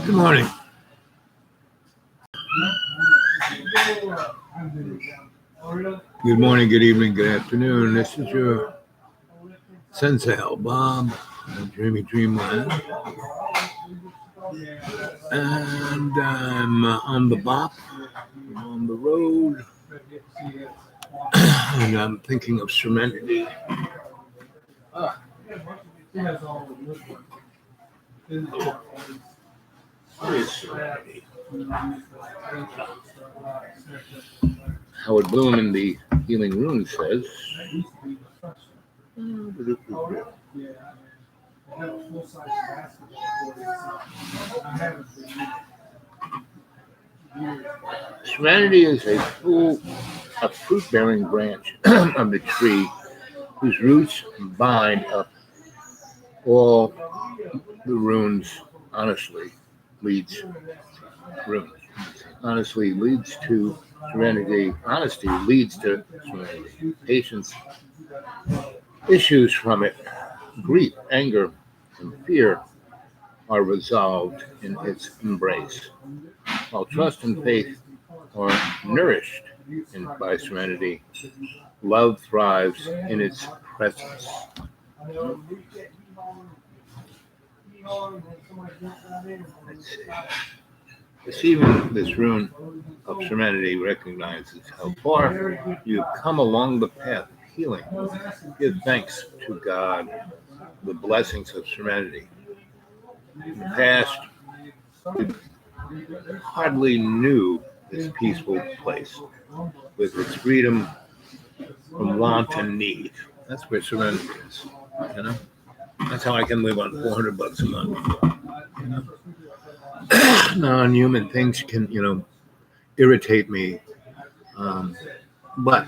Good morning. Good morning, good evening, good afternoon. This is your Sensei Bob, Dreamy Dreamland. And I'm on the bop, on the road, and I'm thinking of serenity. What is serenity? Howard Bloom in the Healing Rune says, serenity is a fruit-bearing branch of the tree whose roots bind up all the runes. Honestly leads to serenity. Honesty leads to serenity. Patience issues from it. Grief, anger, and fear are resolved in its embrace, while trust and faith are nourished by serenity. Love thrives in its presence. Let's see. Receiving this rune of serenity recognizes how far you've come along the path of healing. Give thanks to God, the blessings of serenity. In the past, we hardly knew this peaceful place with its freedom from want and need. That's where serenity is, you know? That's how I can live on $400 a month. You know? Non-human things can, irritate me. But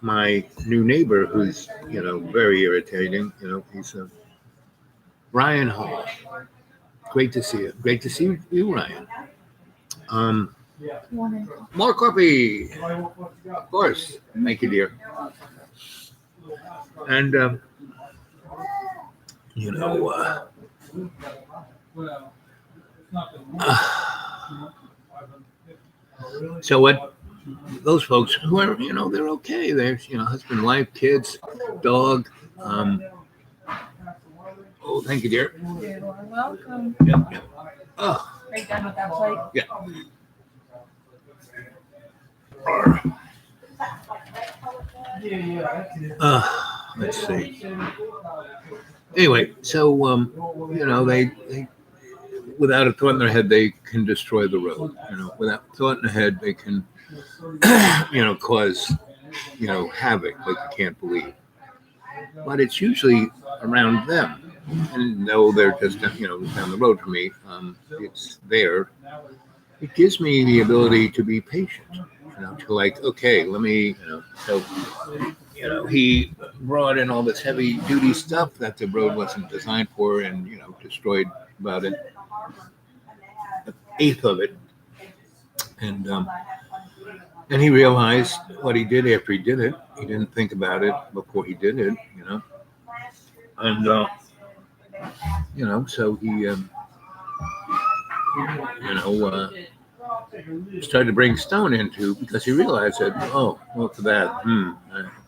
my new neighbor, who's, very irritating, he's Ryan Hall. Great to see you. Great to see you, Ryan. More coffee. Of course. Thank you, dear. And, so what those folks who are, they're okay. There's, husband, wife, kids, dog. Oh, thank you, dear. You're welcome. Yep. Oh. Are you done with that plate? Yeah. Let's see. Anyway, so they without a thought in their head, they can destroy the road. Without thought in their head, they can, cause, havoc like you can't believe. But it's usually around them. And though they're just, down the road from me, it's there. It gives me the ability to be patient, to like, okay, let me, so, he brought in all this heavy duty stuff that the road wasn't designed for and, destroyed about an eighth of it. And he realized what he did after he did it. He didn't think about it before he did it, And, so he, started to bring stone into because he realized that, for that,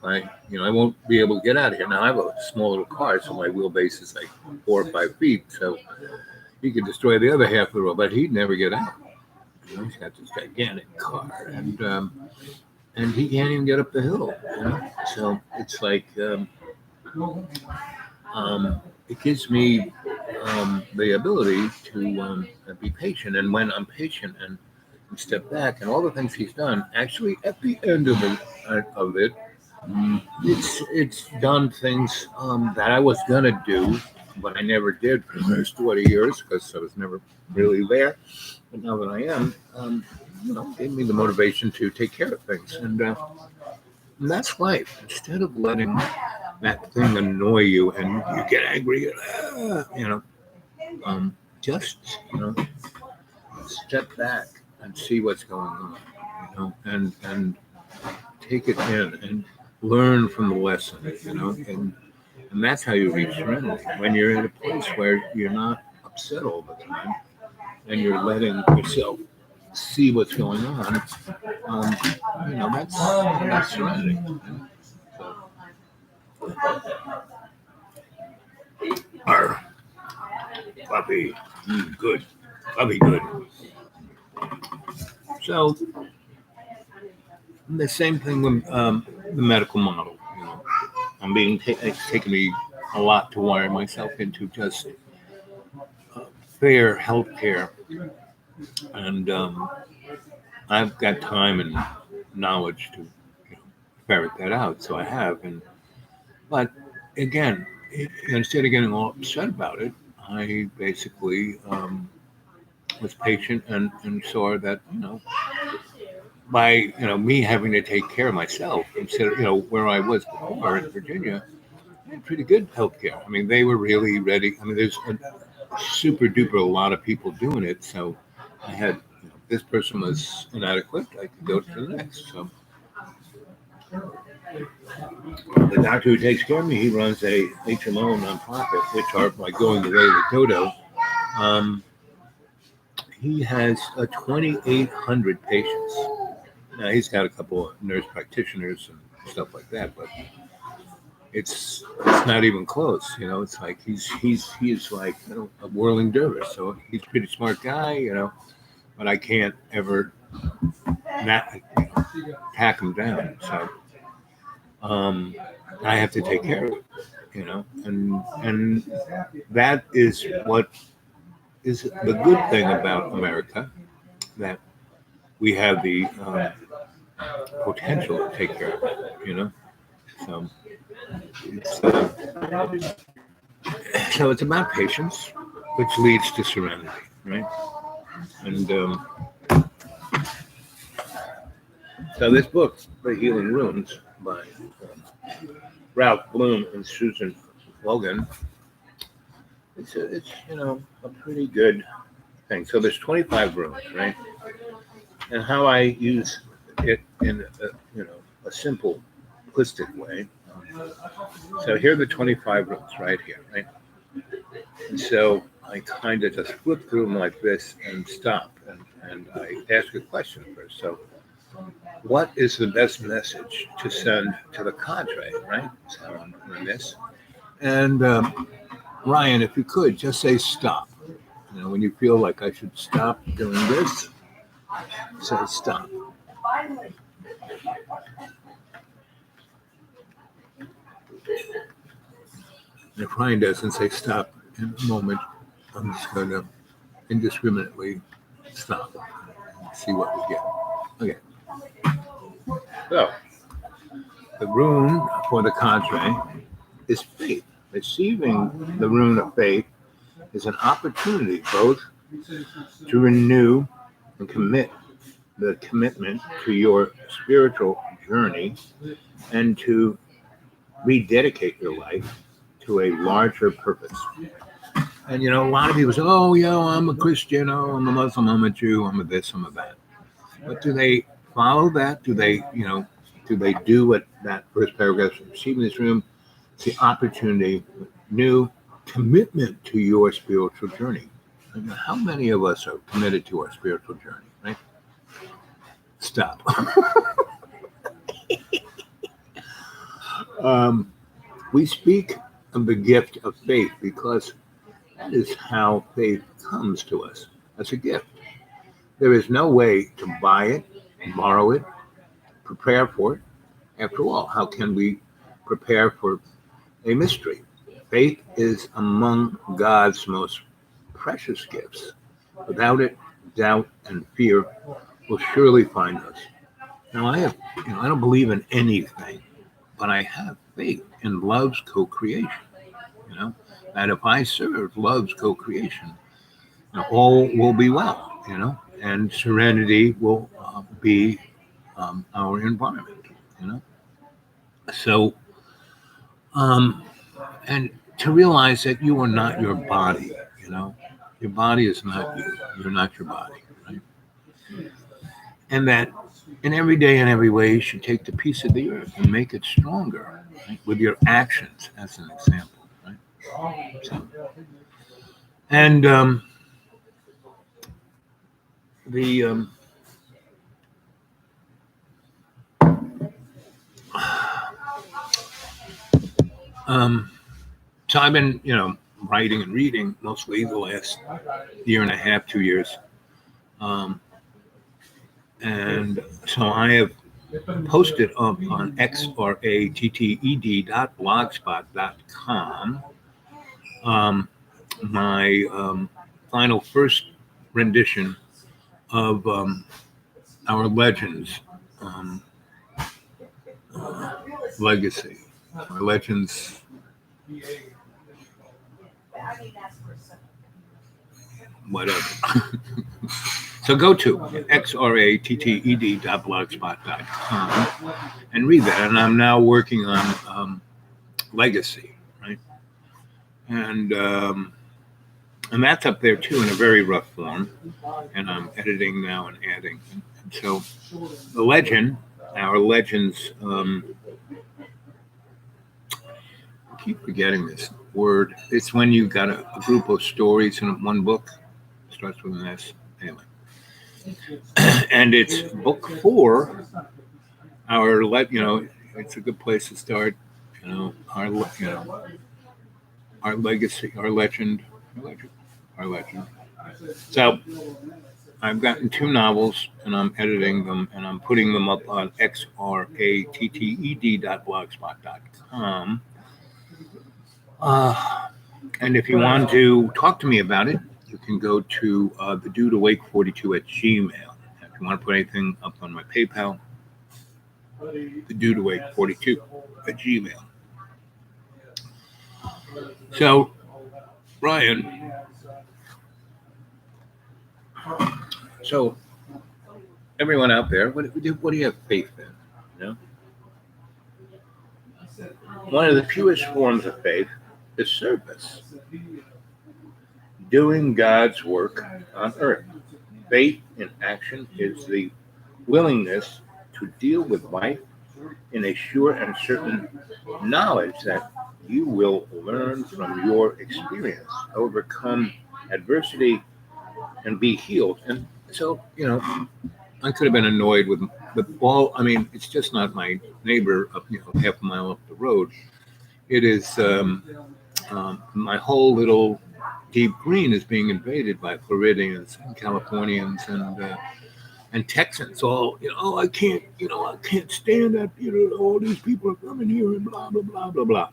I won't be able to get out of here. Now I have a small little car, so my wheelbase is like 4 or 5 feet, so he could destroy the other half of the road, but he'd never get out. He's got this gigantic car, and he can't even get up the hill. So it's like it gives me the ability to be patient, and when I'm patient and step back, and all the things he's done, actually at the end of it, it's done things that I was gonna do, but I never did for the first 20 years because I was never really there. But now that I am, gave me the motivation to take care of things, and that's life. Instead of letting that thing annoy you and you get angry, just step back and see what's going on, and take it in and learn from the lesson, And that's how you reach serenity. When you're in a place where you're not upset all the time and you're letting yourself see what's going on, um, that's serenity. So, arr, coffee, good, coffee, good. So the same thing with the medical model. It's taken me a lot to wire myself into just fair healthcare, and I've got time and knowledge to ferret that out. So I have, but again, instead of getting all upset about it, I basically was patient and saw that by me having to take care of myself instead of where I was before in Virginia, I had pretty good healthcare. I mean, they were really ready. I mean, there's a super duper a lot of people doing it, so I had this person was inadequate. I could go to the next. So the doctor who takes care of me, he runs a HMO nonprofit, which are like going the way of the dodo. Um, he has 2,800 patients. Now he's got a couple of nurse practitioners and stuff like that, but it's not even close. It's like he's like a whirling dervish. So he's a pretty smart guy, but I can't ever not pack him down. So I have to take care of it, and that is what is the good thing about America, that we have the potential to take care of it. So it's about patience, which leads to serenity, right? And so this book, The Healing Runes, by Ralph Bloom and Susan Logan, it's a pretty good thing. So there's 25 runes, right? And how I use it in a simple, simplistic way. So here are the 25 runes right here, right? And so I kind of just flip through them like this and stop, and I ask a question first. So what is the best message to send to the cadre, right? So I'm doing this. And Ryan, if you could, just say stop. When you feel like I should stop doing this, say stop. And if Ryan doesn't say stop in a moment, I'm just going to indiscriminately stop and see what we get. Okay. So, the rune for the cadre is faith. Receiving the rune of faith is an opportunity both to renew and the commitment to your spiritual journey and to rededicate your life to a larger purpose. And a lot of people say, "Oh, I'm a Christian. Oh, I'm a Muslim. I'm a Jew. I'm a this. I'm a that." But do they follow that? Do they do what that first paragraph is? Receiving this room, it's the opportunity, new commitment to your spiritual journey. How many of us are committed to our spiritual journey? Right? Stop. We speak of the gift of faith because that is how faith comes to us, as a gift. There is no way to buy it, borrow it, prepare for it. After all, how can we prepare for a mystery? Faith is among God's most precious gifts. Without it, doubt and fear will surely find us. Now, I don't believe in anything, but I have faith in love's co-creation. And if I serve love's co-creation, all will be well. And serenity will be our environment. So, and to realize that you are not your body. Your body is not you. You're not your body, right? And that in every day and every way, you should take the piece of the earth and make it stronger. right? With your actions, as an example, right? So, and the um, so I've been, writing and reading mostly the last year and a half, 2 years, um, and so I have posted up on xratted.blogspot.com my final first rendition of our Legends um, legacy, our Legends, whatever. So go to xratted.blogspot.com and read that. And I'm now working on Legacy, right? And that's up there too in a very rough form. And I'm editing now and adding. And so the legend, our Legends, I keep forgetting this word. It's when you've got a group of stories in one book. It starts with an S. Anyway. And it's book 4. It's a good place to start. Our legacy, our legend. So I've gotten 2 novels, and I'm editing them, and I'm putting them up on xratted.blogspot.com. And if you want to talk to me about it, you can go to the Dude Awake 42 at Gmail. If you want to put anything up on my PayPal, the Dude Awake 42 at Gmail. So, Ryan, so everyone out there, what do you have faith in? One of the fewest forms of faith is service, doing God's work on earth. Faith in action is the willingness to deal with life in a sure and certain knowledge that you will learn from your experience, overcome adversity, and be healed. And so, I could have been annoyed with all. I mean, it's just not my neighbor up, half a mile up the road. It is my whole little deep green is being invaded by Floridians and Californians and Texans. All I can't stand that. All these people are coming here and blah blah blah blah blah.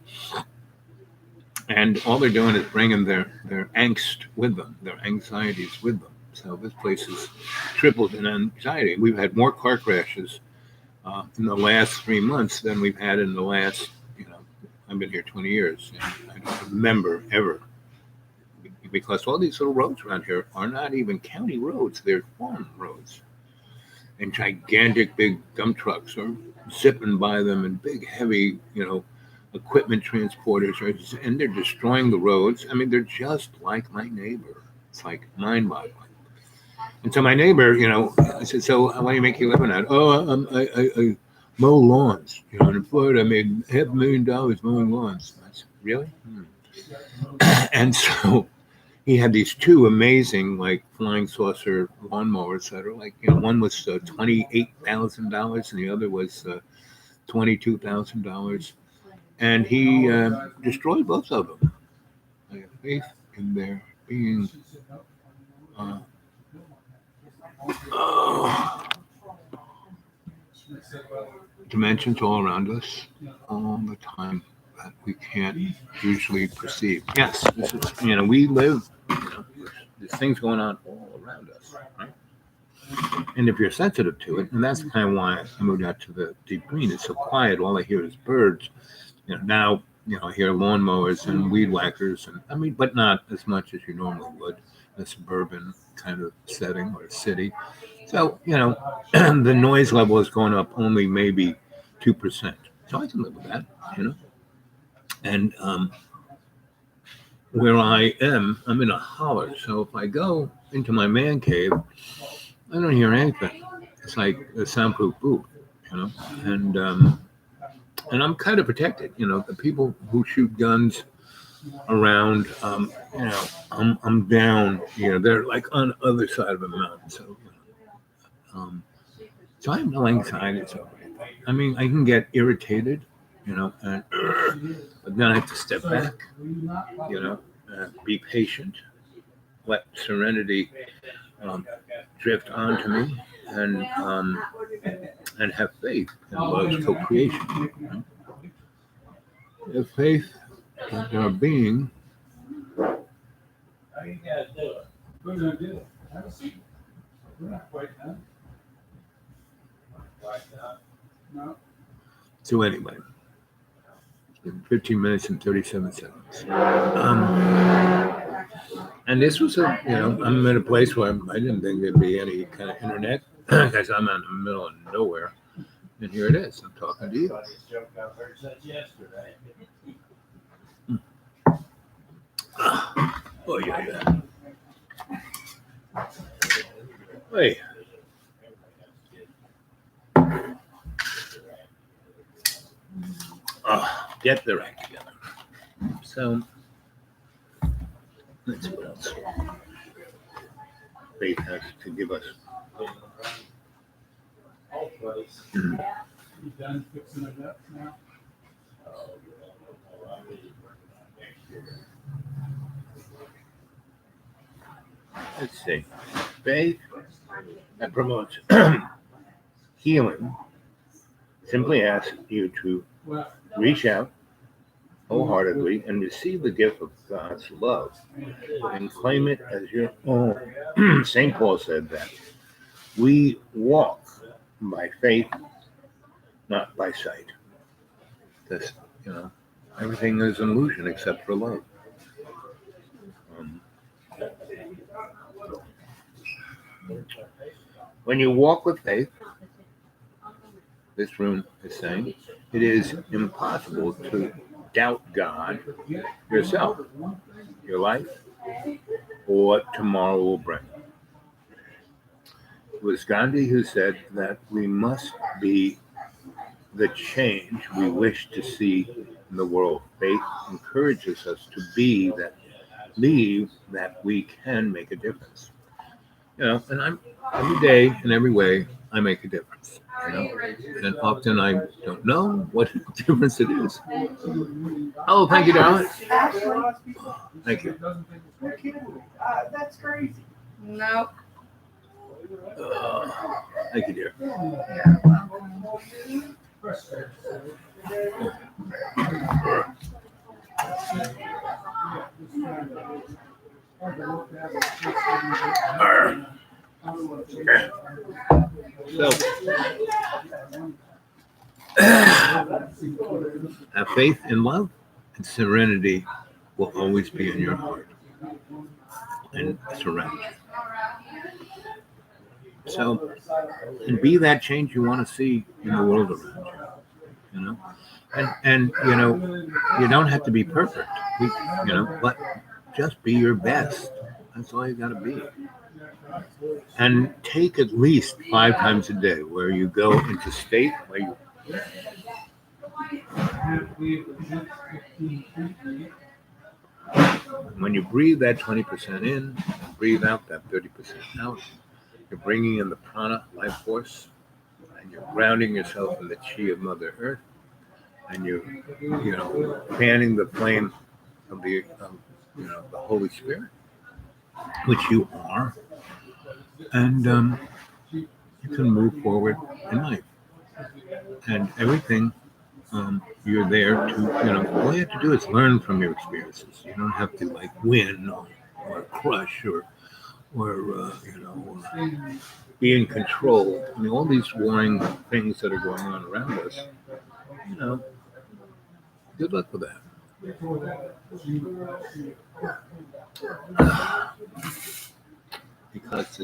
And all they're doing is bringing their angst with them, their anxieties with them. So this place is tripled in anxiety. We've had more car crashes in the last 3 months than we've had in the last, I've been here 20 years. And I don't remember ever. Because all these little roads around here are not even county roads. They're farm roads. And gigantic big dump trucks are zipping by them and big, heavy, equipment transporters. And they're destroying the roads. I mean, they're just like my neighbor. It's like mind-boggling. And so my neighbor, I said, so what do you make your living at? Oh, I mow lawns. In Florida, I made $500,000 mowing lawns. I said, really? And so he had these 2 amazing, like, flying saucer lawnmowers that are like, one was $28,000 and the other was $22,000. And he destroyed both of them. I have faith in their being dimensions all around us all the time that we can't usually perceive. Yes, this is, we live, there's things going on all around us, right? And if you're sensitive to it, and that's kind of why I moved out to the deep green, it's so quiet, all I hear is birds. Now, I hear lawnmowers and weed whackers, but not as much as you normally would in a suburban kind of setting or city. So, the noise level is going up only maybe 2%. So I can live with that, And where I am, I'm in a holler. So if I go into my man cave, I don't hear anything. It's like a soundproof booth, And and I'm kind of protected. The people who shoot guns around, I'm down. They're like on the other side of a mountain. Um, so I have no anxiety. So I mean, I can get irritated, and but then I have to step back, be patient, let serenity drift onto me, and have faith in love's co-creation. Have faith in our being. How you guys doing? We're gonna do it. Have a seat. We're not quite done. Quite done? No. So anyway, 15 minutes and 37 seconds. And this was I'm at a place where I didn't think there'd be any kind of internet because I'm in the middle of nowhere. And here it is. I'm talking to you. Funniest joke I've heard since yesterday. Oh, yeah. Hey. Get their act together. So, let's see what else faith has to give us. You done fixing it up now? Let's see. Faith that promotes healing simply asks you to reach out wholeheartedly and receive the gift of God's love and claim it as your own. St. Paul said that we walk by faith, not by sight. This, everything is an illusion except for love. When you walk with faith, this room is saying, it is impossible to doubt God, yourself, your life, or what tomorrow will bring. It was Gandhi who said that we must be the change we wish to see in the world. Faith encourages us to believe that we can make a difference. And I'm every day in every way I make a difference. And often I don't know what difference it is. Oh, thank you, darling. Thank you. That's crazy. No. Thank you, dear. So, have faith in love, and serenity will always be in your heart and surround you. So, and be that change you want to see in the world around you. And you don't have to be perfect. But just be your best. That's all you got to be. And take at least 5 times a day where you go into state where you when you breathe that 20% in and breathe out that 30% out, you're bringing in the prana, life force, and you're grounding yourself in the chi of Mother Earth, and you're fanning the flame of the Holy Spirit, which you are, and you can move forward in life. And everything, you're there to, all you have to do is learn from your experiences. You don't have to win or crush or be in control. I mean, all these warring things that are going on around us, good luck with that. Because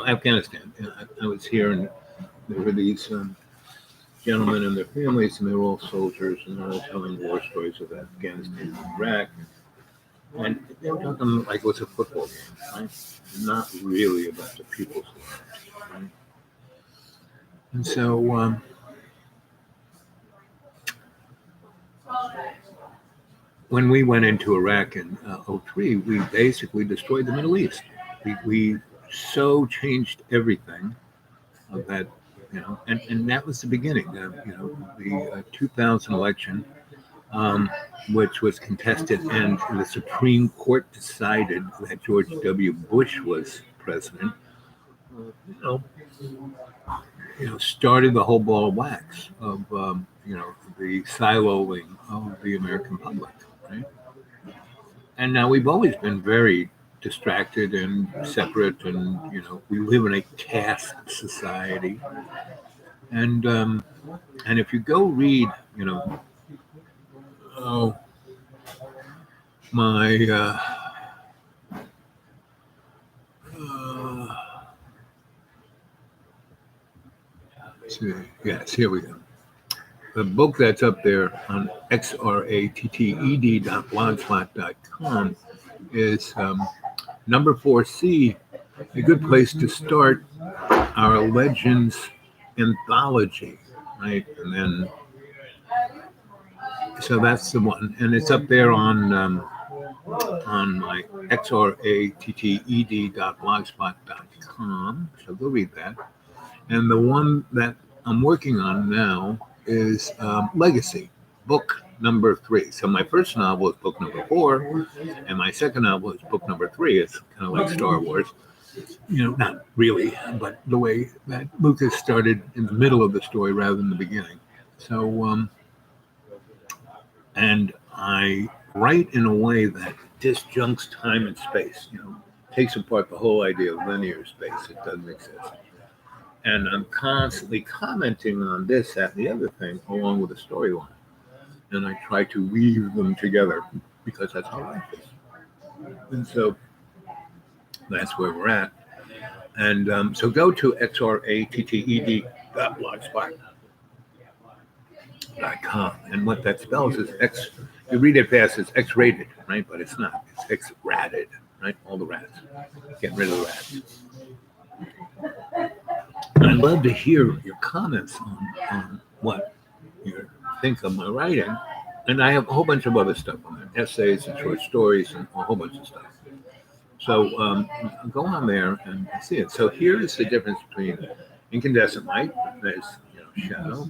Afghanistan, I was here and there were these gentlemen and their families, and they were all soldiers, and they were all telling war stories of Afghanistan and Iraq. And they were talking like it was a football game, right? Not really about the people's lives, right? And so when we went into Iraq in '03, we basically destroyed the Middle East. We so changed everything of that, and that was the beginning. The 2000 election, which was contested, and the Supreme Court decided that George W. Bush was president. You know, started the whole ball of wax of the siloing of the American public, right? And now we've always been very distracted and separate, and we live in a caste society. And if you go read, oh my, let's see, yes, here we go. The book that's up there on xratted.blogspot.com is number 4C, a good place to start our Legends anthology, right? And then, so that's the one, and it's up there on my xratted.blogspot.com. So go read that. And the one that I'm working on now is Legacy, book number 3. So my first novel is book number 4, and my second novel is book number 3. It's kind of like Star Wars, not really, but the way that Lucas started in the middle of the story rather than the beginning. So, and I write in a way that disjuncts time and space, takes apart the whole idea of linear space. It doesn't exist. And I'm constantly commenting on this, that, and the other thing, along with the storyline. And I try to weave them together because that's how life is. And so that's where we're at. And so go to xratted.blogspot.com. And what that spells is X. You read it fast, it's X-rated, right? But it's not. It's X-ratted, right? All the rats. Getting rid of the rats. And I'd love to hear your comments on what you think of my writing. And I have a whole bunch of other stuff on there, essays and short stories and a whole bunch of stuff. So go on there and see it. So here is the difference between incandescent light, there's shadow,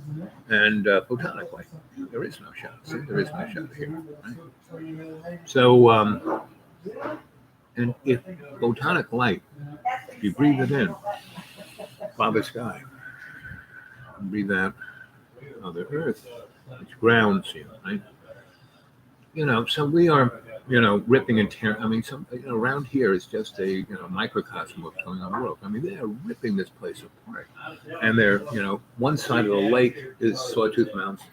and photonic light. There is no shadow. See, there is no shadow here. Right? So, and if photonic light, if you breathe it in, Father Sky, and breathe out Mother Earth, which grounds you, right? So we are, ripping and tearing. I mean, around here is just a, microcosm of what's going on in the world. I mean, they are ripping this place apart. And they're, one side of the lake is Sawtooth Mountains.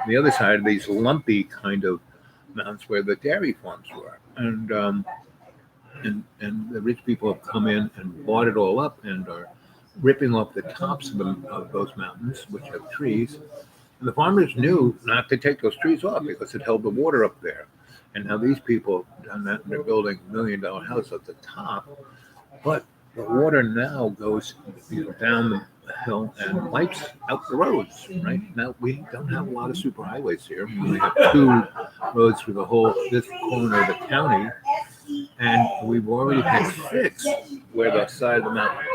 The other side, these lumpy kind of mountains where the dairy farms were. And the rich people have come in and bought it all up and are ripping off the tops of those mountains, which have trees. And the farmers knew not to take those trees off because it held the water up there. And now these people have done that, and they're building $1 million house at the top. But the water now goes down the hill and wipes out the roads, right? Now, we don't have a lot of superhighways here. We only have 2 roads through this corner of the county. And we've already had 6 where the side of the mountain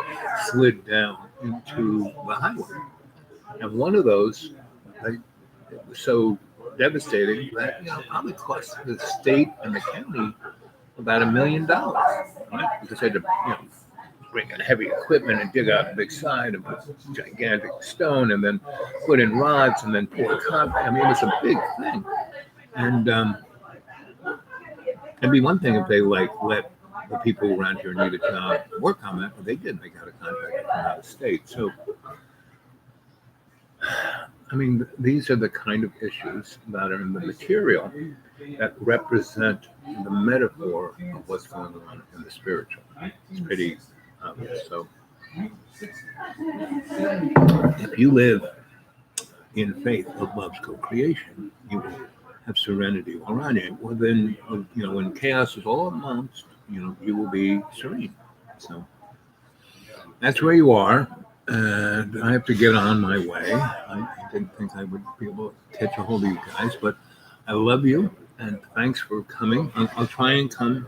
slid down into the highway. And one of those, it was so devastating that probably cost the state and the county about $1 million, right? Because they had to bring in heavy equipment and dig out a big side and put gigantic stone and then put in rods and then pour concrete. I mean, it was a big thing. And it'd be one thing if they let the people around here need a job work on that, but they didn't. They got a contract from out of state. So, I mean, these are the kind of issues that are in the material that represent the metaphor of what's going on in the spiritual. It's pretty obvious. So, if you live in faith of love's co-creation, you will have serenity all around you. Well, then, when chaos is all amongst, you will be serene. So that's where you are. And I have to get on my way. I didn't think I would be able to catch a hold of you guys, but I love you and thanks for coming. I'll try and come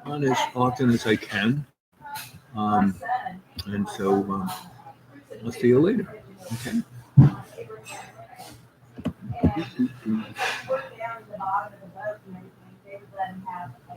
on as often as I can. Um, and so I'll see you later. Okay. Work down to the bottom of the boat and everything. They would let him have a